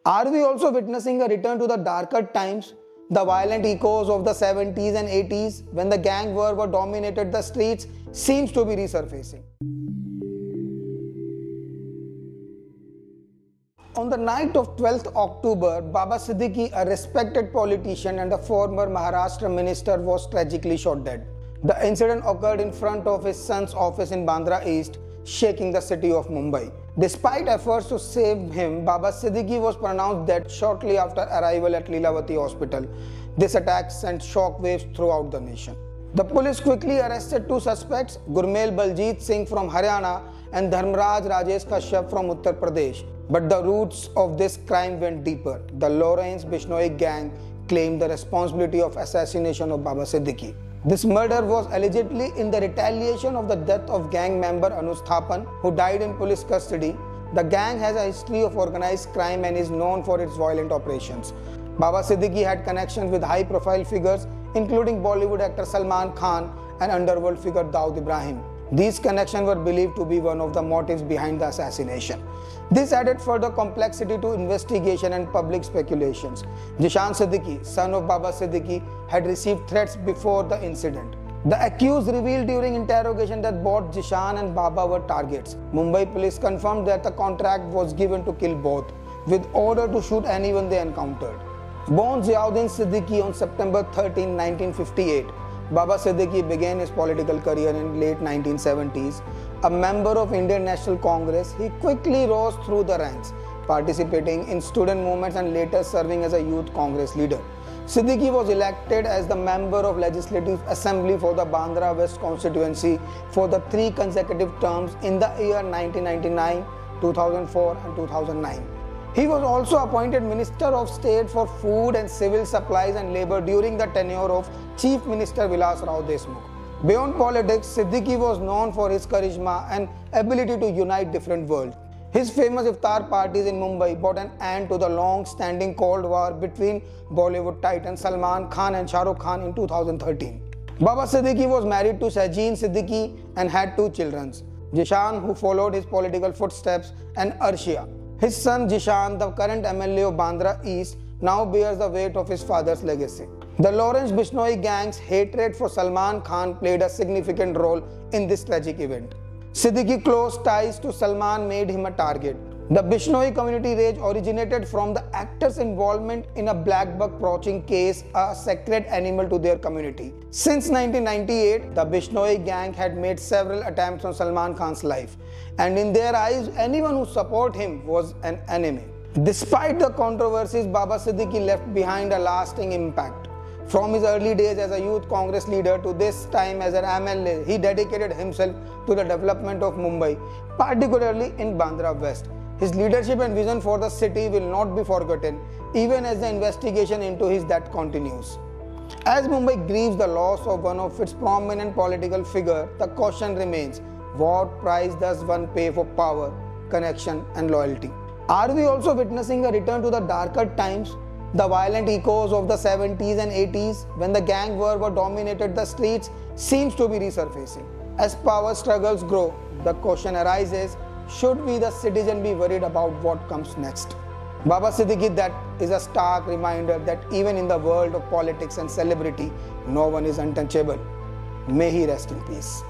Are we also witnessing a return to the darker times, the violent echoes of the 70s and 80s when the gang war were dominated the streets seems to be resurfacing? On the night of 12th October, Baba Siddiqui, a respected politician and a former Maharashtra minister, was tragically shot dead. The incident occurred in front of his son's office in Bandra East, shaking the city of Mumbai. Despite efforts to save him, Baba Siddiqui was pronounced dead shortly after arrival at Lilavati Hospital. This attack sent shockwaves throughout the nation. The police quickly arrested two suspects, Gurmel Baljit Singh from Haryana and Dharmraj Rajesh Kashyap from Uttar Pradesh. But the roots of this crime went deeper. The Lawrence Bishnoi gang claimed the responsibility of assassination of Baba Siddiqui. This murder was allegedly in the retaliation of the death of gang member Anuj Thapan, who died in police custody. The gang has a history of organized crime and is known for its violent operations. Baba Siddiqui had connections with high-profile figures, including Bollywood actor Salman Khan and underworld figure Dawood Ibrahim. These connections were believed to be one of the motives behind the assassination. This added further complexity to investigation and public speculations. Jishan Siddiqui, son of Baba Siddiqui, had received threats before the incident. The accused revealed during interrogation that both Jishan and Baba were targets. Mumbai police confirmed that the contract was given to kill both, with order to shoot anyone they encountered. Born Ziauddin Siddiqui on September 13, 1958, Baba Siddiqui began his political career in late 1970s. A member of Indian National Congress, he quickly rose through the ranks, participating in student movements and later serving as a youth Congress leader. Siddiqui was elected as the member of Legislative Assembly for the Bandra West constituency for the 3 consecutive terms in the year 1999, 2004 and 2009. He was also appointed Minister of State for Food and Civil Supplies and Labour during the tenure of Chief Minister Vilas Rao Deshmukh. Beyond politics, Siddiqui was known for his charisma and ability to unite different worlds. His famous iftar parties in Mumbai brought an end to the long-standing Cold War between Bollywood titans Salman Khan and Shah Rukh Khan in 2013. Baba Siddiqui was married to Shahjeen Siddiqui and had 2 children, Jishan, who followed his political footsteps, and Arshia. His son Jishan, the current MLA of Bandra East, now bears the weight of his father's legacy. The Lawrence Bishnoi gang's hatred for Salman Khan played a significant role in this tragic event. Siddiqui's close ties to Salman made him a target. The Bishnoi community rage originated from the actor's involvement in a black buck poaching case, a sacred animal to their community. Since 1998, the Bishnoi gang had made several attempts on Salman Khan's life, and in their eyes, anyone who supported him was an enemy. Despite the controversies, Baba Siddiqui left behind a lasting impact. From his early days as a youth Congress leader to this time as an MLA, he dedicated himself to the development of Mumbai, particularly in Bandra West. His leadership and vision for the city will not be forgotten, even as the investigation into his death continues. As Mumbai grieves the loss of one of its prominent political figures, the question remains, what price does one pay for power, connection and loyalty? Are we also witnessing a return to the darker times, the violent echoes of the 70s and 80s when the gang war were dominated the streets seems to be resurfacing? As power struggles grow, the question arises, should we the citizen be worried about what comes next? Baba Siddiqui, that is a stark reminder that even in the world of politics and celebrity, no one is untouchable. May he rest in peace.